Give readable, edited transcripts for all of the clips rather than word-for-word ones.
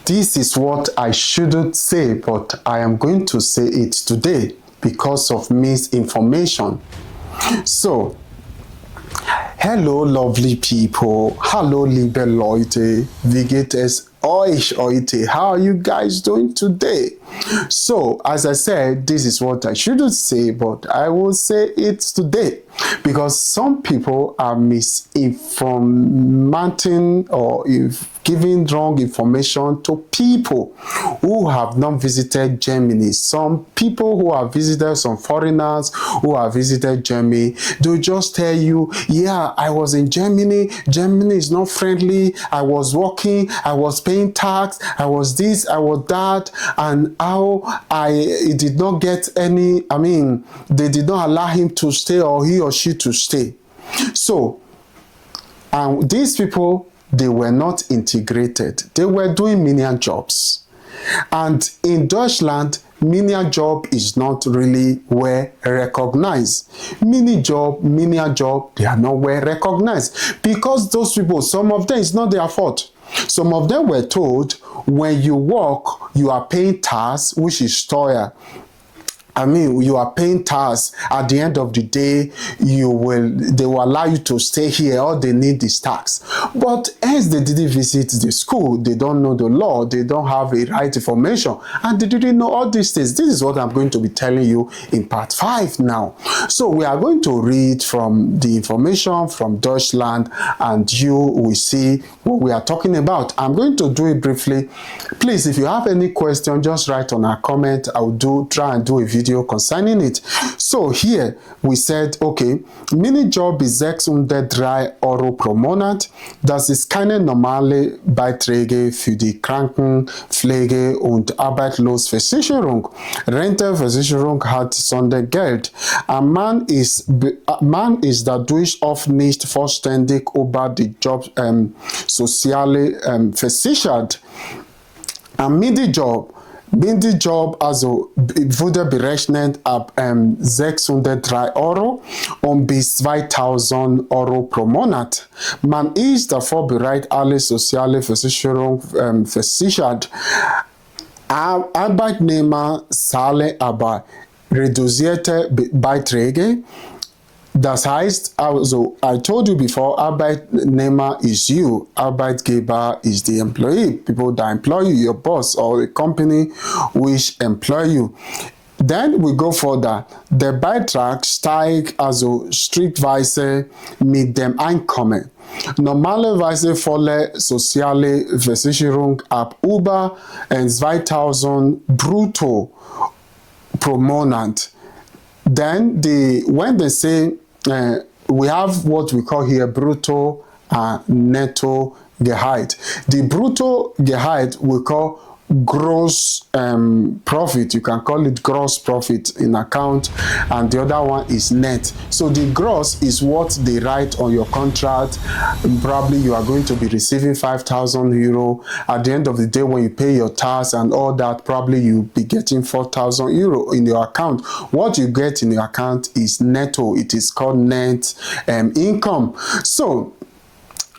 This is what I shouldn't say, but I am going to say it today because of misinformation. So, hello lovely people, hallo liebe Leute, wie geht es euch heute? How are you guys doing today? So, as I said, this is what I shouldn't say, but I will say it today because some people are misinforming or giving wrong information to people who have not visited Germany. Some people who have visited, some foreigners who have visited Germany, they'll just tell you, yeah, I was in Germany, Germany is not friendly, I was working, I was paying tax, I was this, I was that, and how it did not get any, they did not allow him to stay or he or she to stay. So, these people, they were not integrated. They were doing menial jobs. And in Deutschland, menial job is not really well recognized. Menial job, they are not well recognized. Because those people, some of them, it's not their fault. Some of them were told, when you work, you are paying tax, which is steuer. You are paying tax. At the end of the day, they will allow you to stay here. All they need is tax. But as they didn't visit the school, they don't know the law, they don't have the right information, and they didn't know all these things. This is what I'm going to be telling you in part 5 now. So we are going to read from the information from Deutschland, and you will see what we are talking about. I'm going to do it briefly. Please, if you have any question, just write on our comment. I'll try and do a video concerning it. So here we said, okay, Minijob ist 603 Euro pro Monat. Das ist keine normale Beiträge für die Krankenpflege und Arbeitslosenversicherung. Rentenversicherung hat Sondergeld. Ein Mann ist dadurch oft nicht vollständig über die Soziale versichert. Ein Minijob also wurde berechnet ab 603 Euro und bis 2000 Euro pro Monat. Man ist davor bereit, alle soziale Versicherung versichert. Arbeitnehmer zahlen aber reduzierte Beiträge. Das heißt, also, I told you before, Arbeitnehmer is you, Arbeitgeber is the employee, people that employ you, your boss or the company which employ you. Then we go further. Der Beitrag steigt also striktweise mit dem Einkommen. Normalerweise volle soziale Versicherung ab über 2000 brutto pro Monat. Then when they say we have what we call here brutto and netto Gehalt. The brutto Gehalt we call gross profit. You can call it gross profit in account, and the other one is net. So the gross is what they write on your contract. Probably you are going to be receiving 5,000 euro. At the end of the day, when you pay your tax and all that, probably you'll be getting 4,000 euro in your account. What you get in your account is netto. It is called net income. So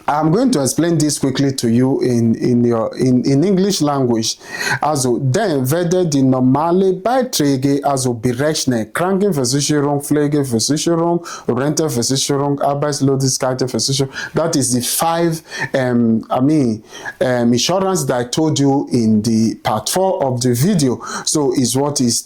I'm going to explain this quickly to you in English language. Also, dann werde die normale Beiträge also berechnet. Krankenversicherung, Pflegeversicherung, Rentenversicherung, Arbeitslosenversicherung. That is the 5 insurance that I told you in the part 4 of the video. So is what is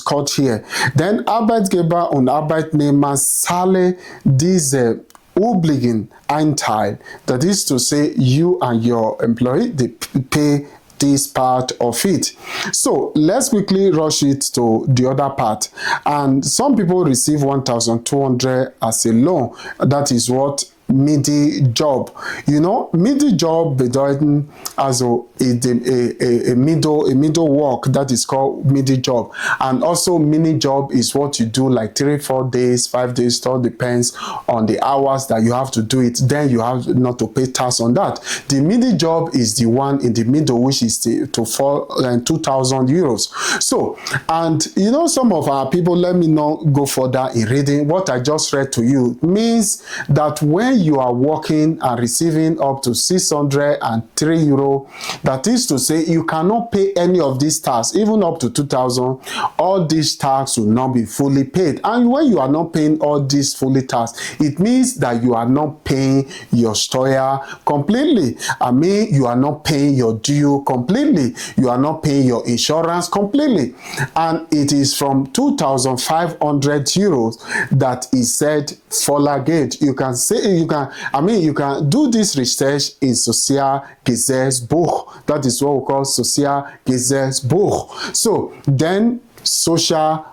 called here. Then Arbeitgeber und Arbeitnehmer zahlen diese übrigen Anteil. That is to say, you and your employee, they pay this part of it. So let's quickly rush it to the other part. And some people receive 1,200 as a loan. That is what Midi-Job. You know, Midi-Job bedeuten also a middle work that is called Midi-Job. And also mini-job is what you do like 3-4 days, 5 days, it all depends on the hours that you have to do it. Then you have not to pay tax on that. The midi-job is the one in the middle, which is to 2,000 euros. So, and you know, some of our people, let me not go further in reading. What I just read to you means that when when you are working and receiving up to 603 euro, that is to say you cannot pay any of these tax, even up to 2,000, all these tax will not be fully paid. And when you are not paying all these fully tax, it means that you are not paying your stoya completely. I mean, you are not paying your due completely. You are not paying your insurance completely. And it is from 2,500 euros that is said Vorlage. You can say, you can do this research in Social Gesetzbuch. That is what we call Social Gesetzbuch. So then social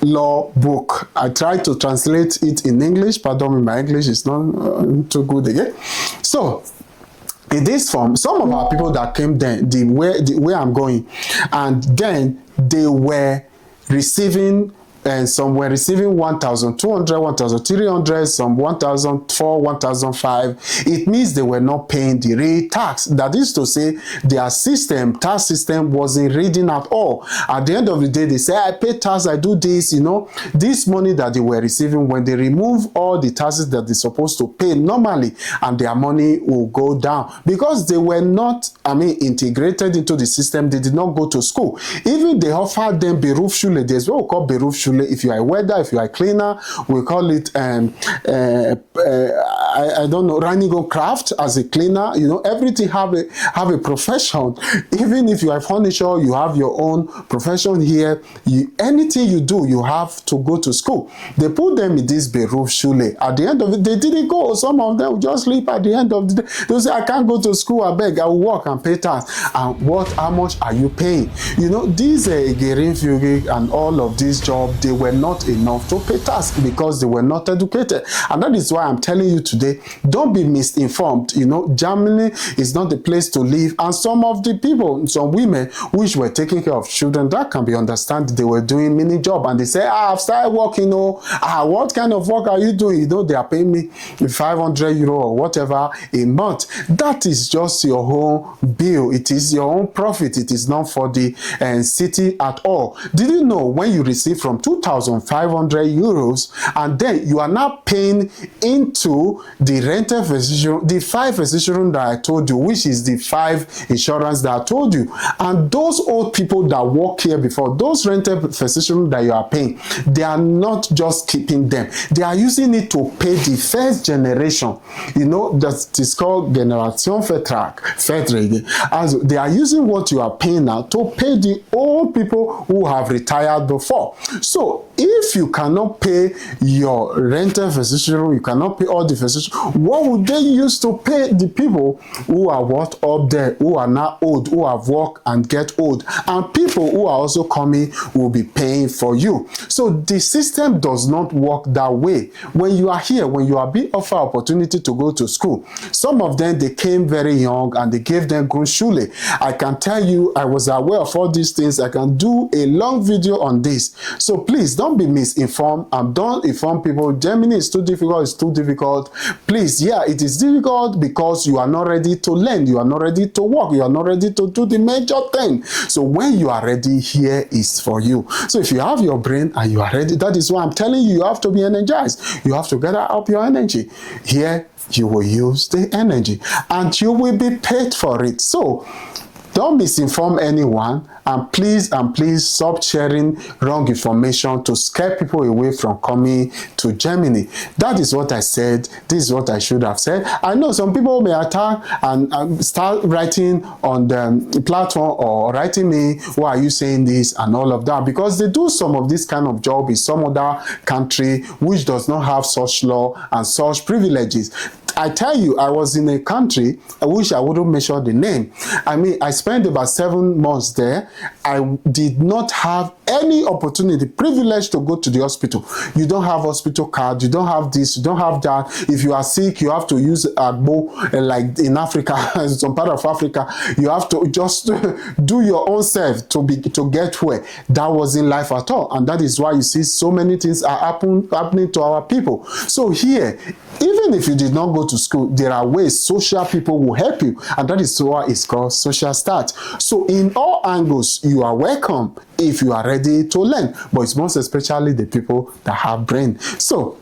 law book. I tried to translate it in English. Pardon me, my English is not too good again. So in this form, some of our people that came then, the way I'm going, and then they were receiving, and some were receiving 1,200, 1,300, some 1,004, 1,005. It means they were not paying the real tax. That is to say, their tax system wasn't reading at all. At the end of the day, they say, I pay tax, I do this, you know. This money that they were receiving, when they remove all the taxes that they're supposed to pay normally, and their money will go down. Because they were not, integrated into the system, they did not go to school. Even they offered them Berufsschule. There's what we call Berufsschule. If you are a welder, if you are a cleaner, we call it I don't know, Reinigung craft as a cleaner. You know, everything have a profession. Even if you are furniture, you have your own profession here. Anything you do, you have to go to school. They put them in this Berufsschule. At the end of it, they didn't go. Some of them just sleep at the end of the day. They say, I can't go to school, I beg, I will work and pay tax. And how much are you paying? You know, these Geringfügig and all of these jobs, they were not enough to pay tax because they were not educated. And that is why I'm telling you today, don't be misinformed. You know, Germany is not the place to live. And some of the people, some women, which were taking care of children, that can be understood. They were doing mini job and they say, I've started working. What kind of work are you doing? You know, they are paying me 500 euro or whatever a month. That is just your own bill. It is your own profit. It is not for the city at all. Did you know when you receive from 2,500 euros and then you are now paying into the rental physician, the 5 physician that I told you, which is the 5 insurance that I told you, and those old people that work here before, those rental physicians that you are paying, they are not just keeping them, they are using it to pay the first generation. You know, that is called Generationsvertrag. Also, they are using what you are paying now to pay the old people who have retired before. So if you cannot pay your rental physician, you cannot pay all the physicians, what would they use to pay the people who are what up there, who are now old, who have worked and get old, and people who are also coming will be paying for you. So the system does not work that way. When you are here, when you are being offered opportunity to go to school, some of them, they came very young and they gave them Grundschule. I can tell you, I was aware of all these things. I can do a long video on this. So please don't be misinformed and don't inform people Germany is too difficult, it's too difficult. Please, yeah, it is difficult because you are not ready to learn, you are not ready to work, you are not ready to do the major thing. So when you are ready, here is for you. So if you have your brain and you are ready, that is why I'm telling you, you have to be energized. You have to gather up your energy. Here, you will use the energy and you will be paid for it. So don't misinform anyone, and please stop sharing wrong information to scare people away from coming to Germany. That is what I said. This is what I should have said. I know some people may attack and start writing on the platform or writing me, why are you saying this and all of that, because they do some of this kind of job in some other country which does not have such law and such privileges. I tell you, I was in a country, I wish I wouldn't mention the name. I spent about 7 months there. I did not have any opportunity, privilege to go to the hospital. You don't have hospital card, you don't have this, you don't have that. If you are sick, you have to use agbo, like in Africa, some part of Africa, you have to just do your own self to get where. That wasn't life at all. And that is why you see so many things are happening to our people. So here, even if you did not go to school, there are ways social people will help you, and that is why it's called social start. So in all angles, you are welcome if you are ready to learn, but it's most especially the people that have brain. So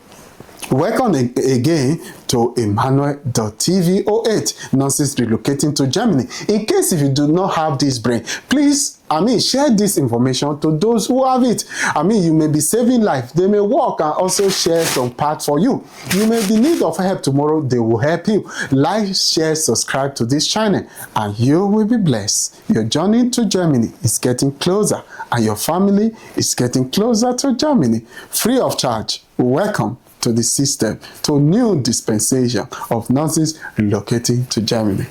Welcome again to Emmanuel.TV08, Nurses Relocating to Germany. In case if you do not have this brain, please, share this information to those who have it. You may be saving life. They may work and also share some part for you. You may be in need of help tomorrow. They will help you. Like, share, subscribe to this channel, and you will be blessed. Your journey to Germany is getting closer, and your family is getting closer to Germany. Free of charge. Welcome to the system, to new dispensation of nurses relocating to Germany.